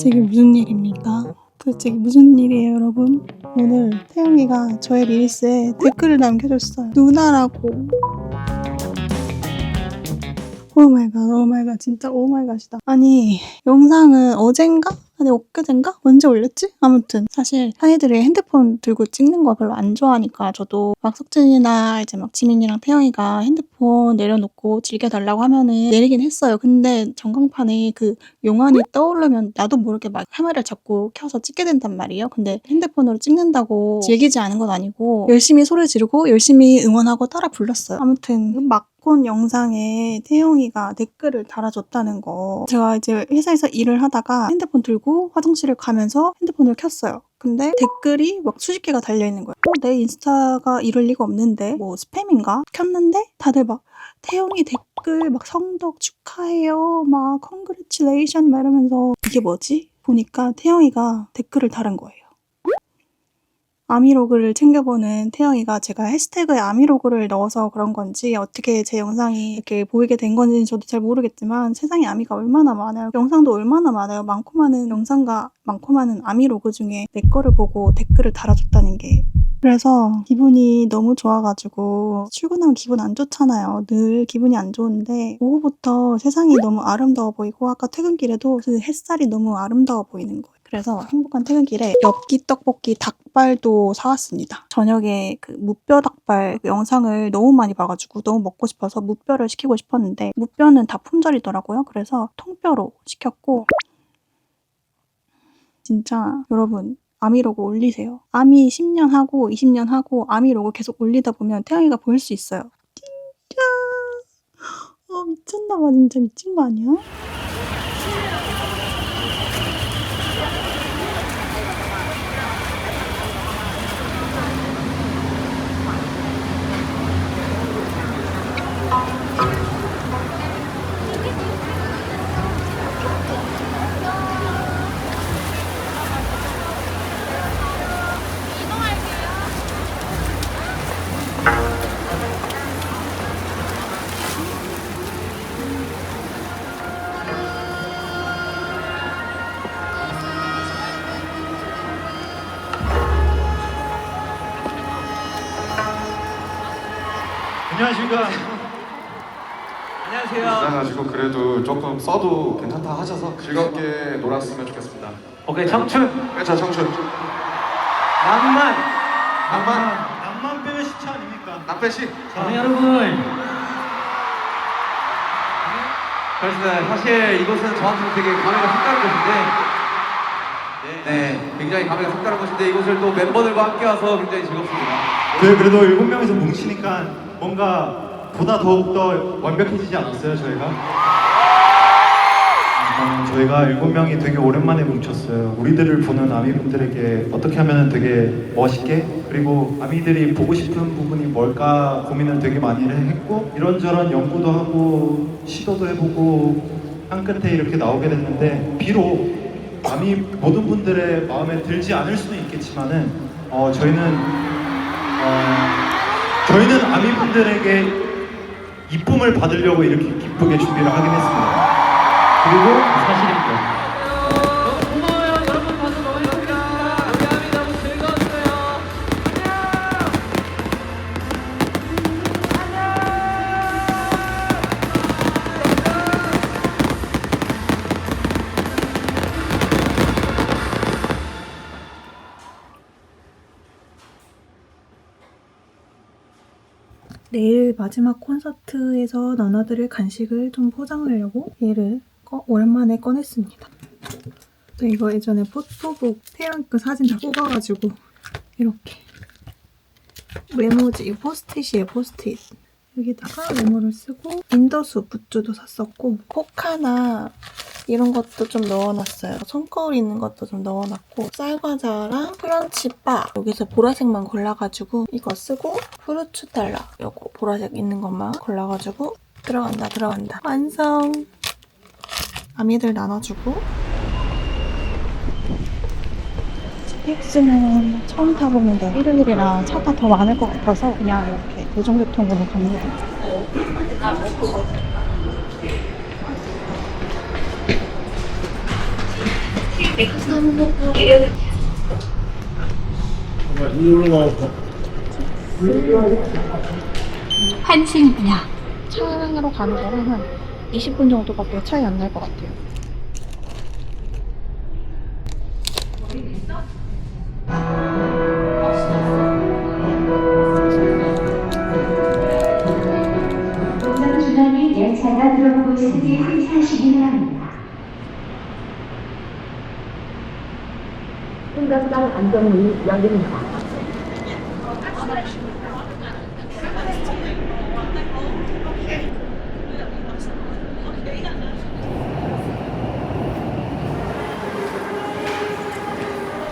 도대체 무슨 일입니까? 도대체 무슨 일이에요, 여러분? 오늘 태영이가 저의 릴스에 댓글을 남겨줬어요. 누나라고. 오마이갓, 진짜 오마이갓이다. 아니, 영상은 어젠가? 아니, 엊그젠가? 언제 올렸지? 아무튼 사실 사이들이 핸드폰 들고 찍는 거 별로 안 좋아하니까 저도 막 석진이나 이제 막 지민이랑 태영이가 핸드폰 내려놓고 즐겨달라고 하면은 내리긴 했어요. 근데 전광판에 그 용안이 떠오르면 나도 모르게 막 카메라를 잡고 켜서 찍게 된단 말이에요. 근데 핸드폰으로 찍는다고 즐기지 않은 건 아니고 열심히 소리 지르고 열심히 응원하고 따라 불렀어요. 아무튼 막콘 영상에 태영이가 댓글을 달아줬다는 거. 제가 이제 회사에서 일을 하다가 핸드폰 들고 화장실을 가면서 핸드폰을 켰어요. 근데 댓글이 막 수십 개가 달려있는 거예요. 내 인스타가 이럴 리가 없는데 뭐 스팸인가? 켰는데 다들 막 태영이 댓글 막 성덕 축하해요 막 컨그레츄레이션 막 이러면서 이게 뭐지? 보니까 태영이가 댓글을 달은 거예요. 아미로그를 챙겨보는 태영이가 제가 해시태그에 아미로그를 넣어서 그런 건지 어떻게 제 영상이 이렇게 보이게 된 건지는 저도 잘 모르겠지만 세상에 아미가 얼마나 많아요. 영상도 얼마나 많아요. 많고 많은 영상과 많고 많은 아미로그 중에 내 거를 보고 댓글을 달아줬다는 게. 그래서 기분이 너무 좋아가지고 출근하면 기분 안 좋잖아요. 늘 기분이 안 좋은데 오후부터 세상이 너무 아름다워 보이고 아까 퇴근길에도 그 햇살이 너무 아름다워 보이는 거예요. 그래서 행복한 퇴근길에 엽기 떡볶이 닭발도 사왔습니다. 저녁에 그 무뼈 닭발 영상을 너무 많이 봐가지고 너무 먹고 싶어서 무뼈를 시키고 싶었는데 무뼈는 다 품절이더라고요. 그래서 통뼈로 시켰고 진짜 여러분 아미로그 올리세요. 아미 10년 하고 20년 하고 아미로그 계속 올리다 보면 태영이가 보일 수 있어요. 진짜 미쳤나봐. 진짜 미친 거 아니야? 안녕하십니까. 안녕하세요. 그래가지고 그래도 조금 써도 괜찮다 하셔서 즐겁게 놀았으면 좋겠습니다. 오케이, 청춘. 그렇죠, 청춘. 낭만. 낭만 빼면 시차 아닙니까? 남편씨. 자, 여러분. 그렇습니다. 사실 이곳은 저한테는 되게 감회가 색다른 곳인데 네, 굉장히 감회가 색다른 곳인데 이곳을 또 멤버들과 함께 와서 굉장히 즐겁습니다. 그래도 7명이서 뭉치니까 뭔가 보다 더욱더 완벽해지지 않았어요, 저희가? 저희가 7명이 되게 오랜만에 뭉쳤어요. 우리들을 보는 아미분들에게 어떻게 하면 되게 멋있게, 그리고 아미들이 보고 싶은 부분이 뭘까 고민을 되게 많이 했고, 이런저런 연구도 하고 시도도 해보고 한 끝에 이렇게 나오게 됐는데, 비록 아미 모든 분들의 마음에 들지 않을 수는 있겠지만은 저희는 아미분들에게 이쁨을 받으려고 이렇게 기쁘게 준비를 하긴 했습니다. 그리고 사실입니다. 너무 고마워요. 여러분 봐서 너무 행복합니다. 우리 아미 너무 즐거웠어요. 내일 마지막 콘서트에서 나눠드릴 간식을 좀 포장하려고 얘를 오랜만에 꺼냈습니다. 이거 예전에 포토북 태양 그 사진 다 뽑아가지고 이렇게 메모지, 이거 포스트잇이에요. 포스트잇. 여기다가 메모를 쓰고 인더수 굿즈도 샀었고 포카나 이런 것도 좀 넣어놨어요. 손거울 있는 것도 좀 넣어놨고 쌀과자랑 프런치바 여기서 보라색만 골라가지고 이거 쓰고 프루츠텔라 요거 보라색 있는 것만 골라가지고 들어간다. 완성! 아미들 나눠주고 TX는 처음 타보는데 일요일이라 차가 더 많을 것 같아서 그냥 이렇게 대중교통으로 갑니다. 한신이야. 차량으로 가는 거랑 한 20분 정도밖에 차이 안 날 것 같아요. 운전 중간에 열차가 들어오고 있으니 항상하시기 바랍니다. 승강장 안전문이 열립니다.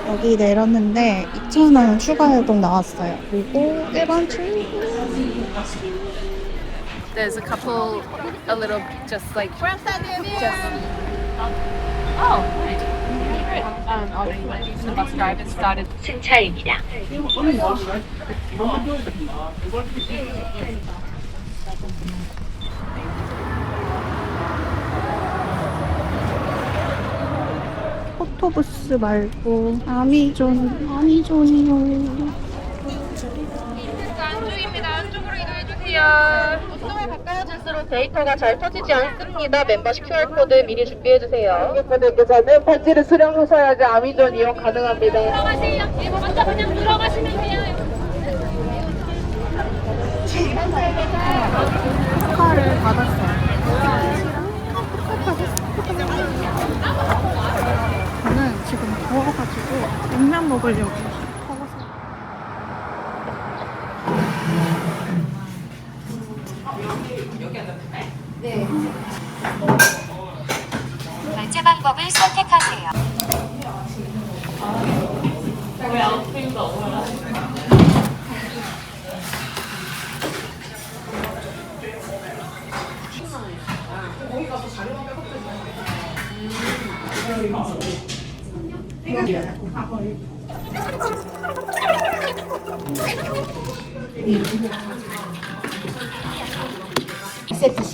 여기 내렸는데 2,000원 추가 요금 나왔어요. 그리고 일반 출입. There's a couple, a little, just like, just. Oh, the bus driver started. 승차입니다. 포토부스 말고 아미존이요. 안쪽입니다. 안쪽으로 이동해주세요. 보통에 가까워질수록 데이터가 잘 터지지 않습니다. 멤버십 QR코드 미리 준비해주세요. 고객분들께서는 편지를 수령하셔야지 아미존 이용 가능합니다. 들어가세요. 먼저 그냥 들어가시면 돼요. 축하를 받았어요. 저는 지금 더워가지고 냉면 먹으려고 더워서. 결제 방법을 선택하세요.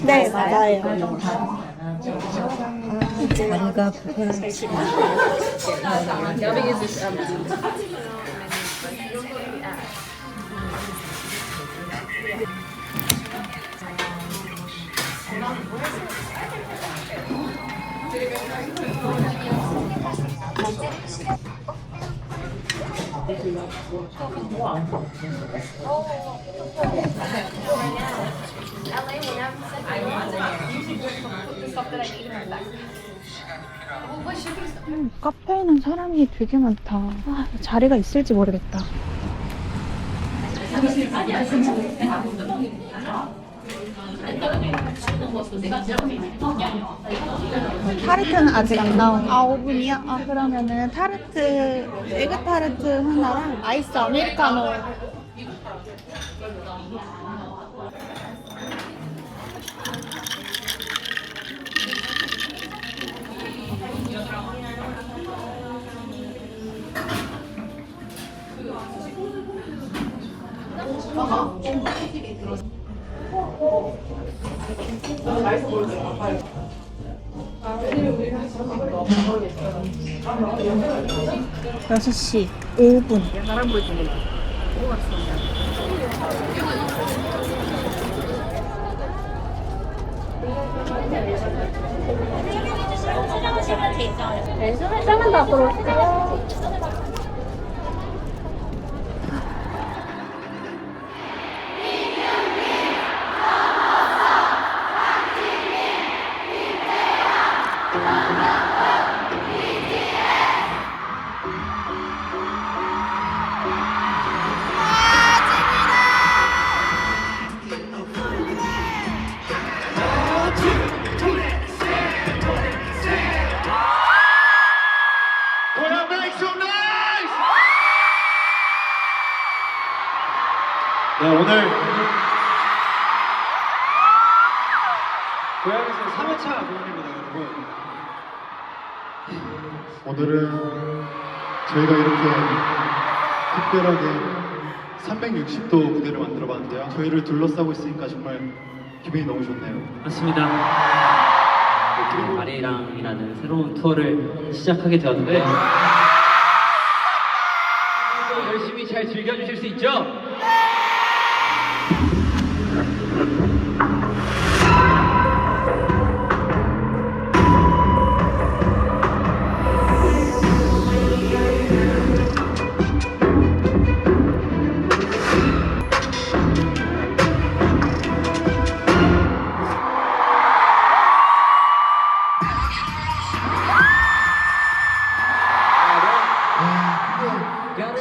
네, 맞아요. 카페에는 사람이 되게 많다. 아, 자리가 있을지 모르겠다. 타르트는 아직 안 나온. 5분이야? 아, 그러면은 타르트, 에그 타르트 하나랑 아이스 아메리카노. 여섯 시 5분. 왼손을 짜면 더 앞으로 오세요. 네, 오늘 고향에서 3회차 공연입니다, 여러분. 오늘은 저희가 이렇게 특별하게 360도 무대를 만들어 봤는데요. 저희를 둘러싸고 있으니까 정말 기분이 너무 좋네요. 맞습니다. 아리랑이라는 새로운 투어를 시작하게 되었는데 열심히 잘 즐겨주실 수 있죠?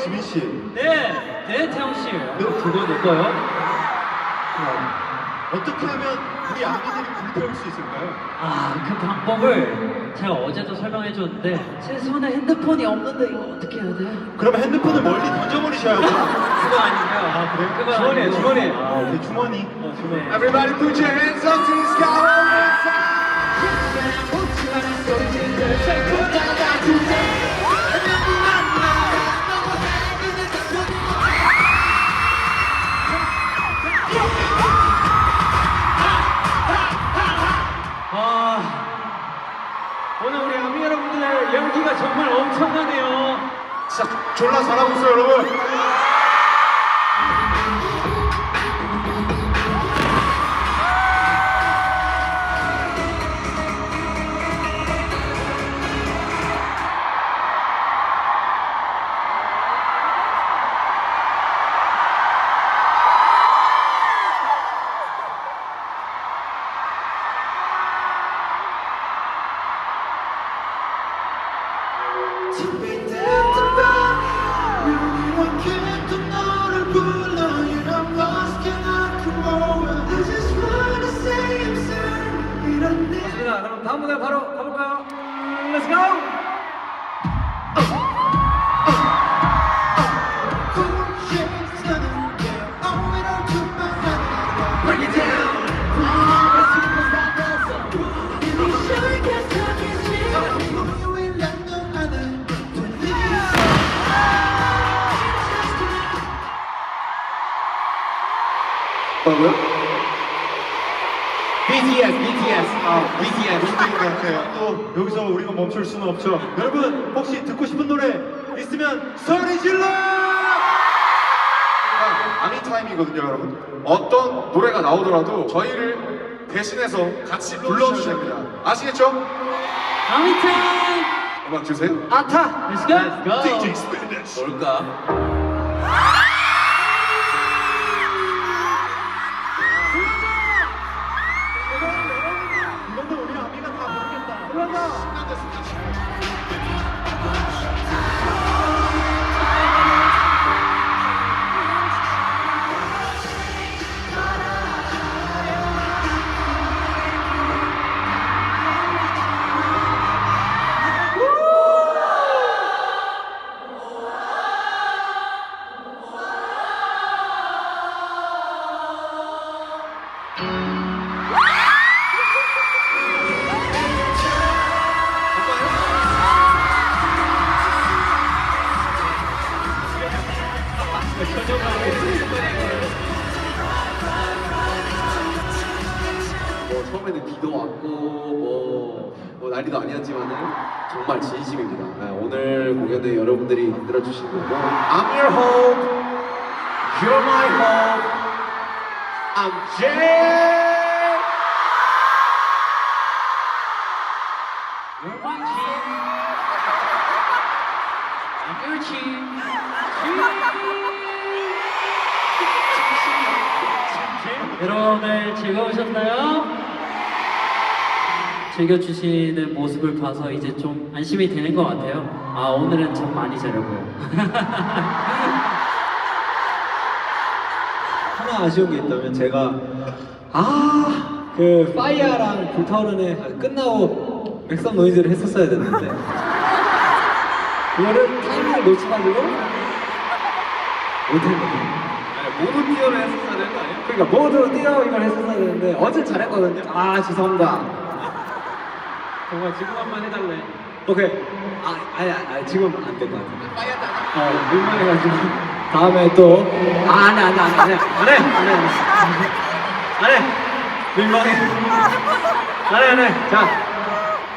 지민 씨. 네, 태영 씨. 그거 누가요? 어떻게 하면 우리 아미들이 불태울 수 있을까요? 그 방법을 제가 어제도 설명해 줬는데 제 손에 핸드폰이 없는데 이거 어떻게 해야 돼? 그러면 핸드폰을 멀리 던져버리셔야 돼요. 그거 아닌가요? 아, 그래요? 그거 주머니에, 아니고. 주머니에. 아, 오케이, 주머니. 주머니. Everybody put your hands up to the sky one more time. 오늘 우리 아미 여러분들 연기가 정말 엄청나네요. 진짜 졸라 잘하고 있어요, 여러분. 좋습니다. 그럼 다음 무대 바로 가볼까요? Let's go! 뭐라고요? BTS. 무슨 얘기인 것 같아요. 또 여기서 우리가 멈출 수는 없죠. 여러분 혹시 듣고 싶은 노래 있으면 소리 질러! 아미 타임이거든요, 여러분. 어떤 노래가 나오더라도 저희를 대신해서 같이 불러주셔야 됩니다. 아시겠죠? 아미 타임! 음악 주세요. 아타! Let's go! DJ Spinach. 뭘까? 이건데 우리 아미가 다 모르겠다. 뭐 처음에는 비도 왔고 뭐 난리도 아니었지만은 정말 진심입니다. 네, 오늘 공연에 여러분들이 만들어주신 거고 I'm your hope, you're my hope, I'm Jay. You're my king. I'm your king. 여러분들 즐거우셨나요? 즐겨주시는 모습을 봐서 이제 좀 안심이 되는 것 같아요. 아, 오늘은 참 많이 자려고요. 하나 아쉬운 게 있다면 제가 그 파이어랑 불타오르는 끝나고 맥성 노이즈를 했었어야 됐는데 그거를 타이밍을 놓쳐가지고 못했거든요. 모두 뛰어를 했었어야 되는 거 아니에요? 그러니까 모두 뛰어 이걸 했었어야 되는데 어제 잘했거든요. 아 죄송합니다. 정말 지금 한번 해달래. 오케이. 아니 지금 안 될 것 같아. 민망해가지고 다음에 또 안해 민망해. 안해. 자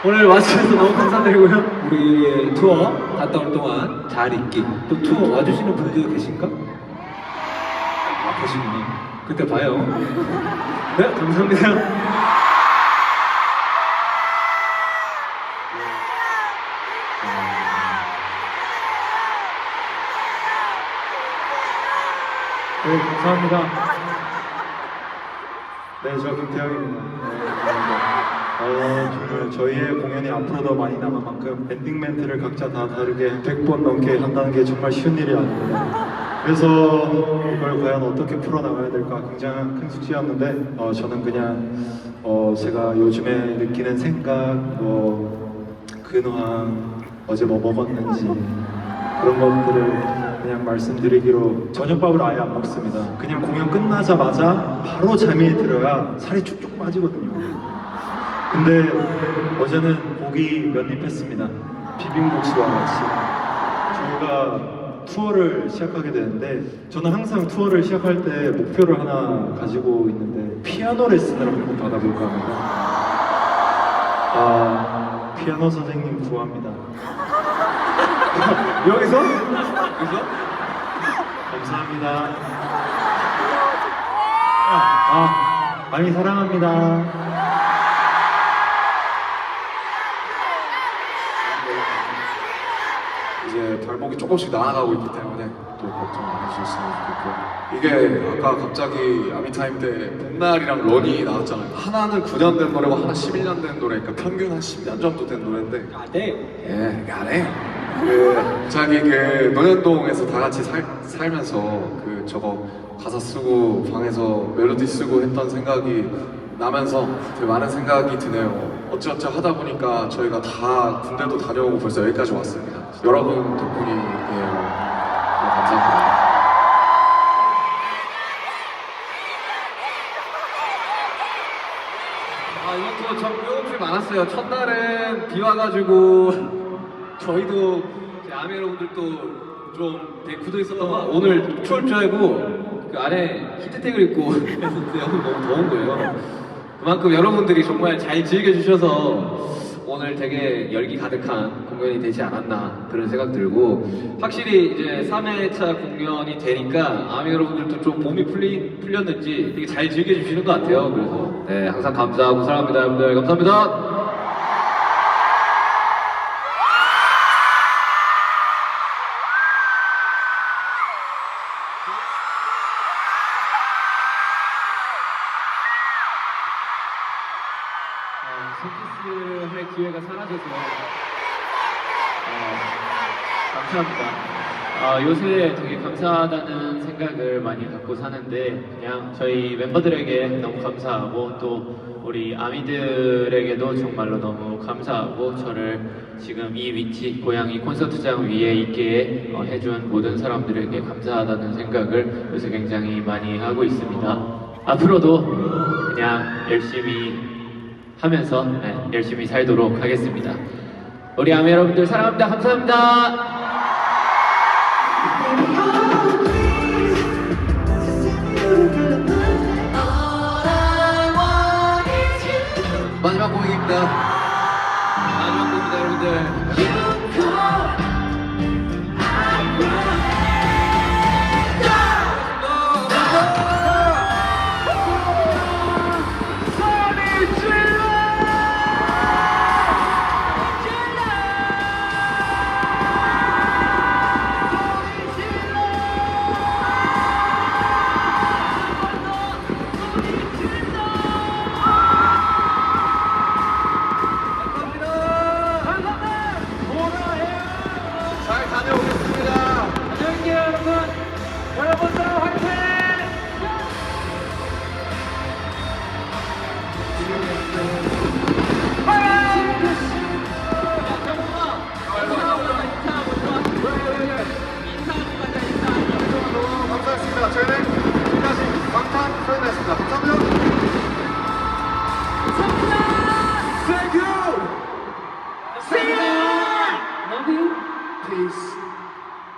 오늘 와주셔서 너무 감사드리고요. 우리 투어 갔다 올 동안 잘 있기. 또 투어 와주시는 분들도 계신가? 아, 계시구나. 그때 봐요. 네, 감사합니다. 네, 감사합니다. 네, 저 김태형입니다. 정말 저희의 공연이 앞으로 더 많이 남은 만큼 엔딩 멘트를 각자 다 다르게 100번 넘게 한다는 게 정말 쉬운 일이 아닙니다. 그래서 이걸 과연 어떻게 풀어나가야 될까 굉장히 큰 숙제였는데 저는 그냥 제가 요즘에 느끼는 생각, 근황, 어제 뭐 먹었는지 그런 것들을 그냥 말씀드리기로 저녁밥을 아예 안 먹습니다. 그냥 공연 끝나자마자 바로 잠이 들어야 살이 쭉쭉 빠지거든요. 근데 어제는 고기 몇 입 했습니다. 비빔국수와 같이. 저희가 투어를 시작하게 되는데 저는 항상 투어를 시작할 때 목표를 하나 가지고 있는데 피아노 레슨을 한번 받아볼까 합니다. 피아노 선생님 구합니다. 여기서? 감사합니다. 많이 사랑합니다. 이제 발목이 조금씩 나아가고 있기 때문에 또 걱정 안 해주셨으면 좋겠고요. 이게 아까 갑자기 아미타임 때 봄날이랑 런이 나왔잖아요. 하나는 9년 된 노래고 하나 11년 된 노래, 그러니까 평균 한 10년 정도 된 노래인데 예, 가네. 자기 논현동에서 다 같이 살면서 저거 가사 쓰고 방에서 멜로디 쓰고 했던 생각이 나면서 되게 많은 생각이 드네요. 어찌어찌 하다 보니까 저희가 다 군대도 다녀오고 벌써 여기까지 왔습니다. 여러분 덕분이에요. 감사합니다. 이것도 참 묘업이 많았어요. 첫날은 비 와가지고 저희도 아미 여러분들도 좀 되게 굳어 있었던 거 오늘 추울 줄 알고 그 안에 히트텍을 입고 했는데 오늘 너무 더운 거예요. 그만큼 여러분들이 정말 잘 즐겨주셔서 오늘 되게 열기 가득한 공연이 되지 않았나 그런 생각 들고 확실히 이제 3회차 공연이 되니까 아미 여러분들도 좀 몸이 풀렸는지 되게 잘 즐겨주시는 것 같아요. 그래서 네, 항상 감사하고 사랑합니다 여러분들. 감사합니다. 손키스를 할 기회가 사라져서 감사합니다. 요새 되게 감사하다는 생각을 많이 갖고 사는데 그냥 저희 멤버들에게 너무 감사하고 또 우리 아미들에게도 정말로 너무 감사하고 저를 지금 이 위치 고양이 콘서트장 위에 있게 해준 모든 사람들에게 감사하다는 생각을 요새 굉장히 많이 하고 있습니다. 앞으로도 그냥 열심히 하면서 열심히 살도록 하겠습니다. 우리 아미 여러분들 사랑합니다. 감사합니다. 마지막 곡입니다. 마지막 곡입니다 여러분들.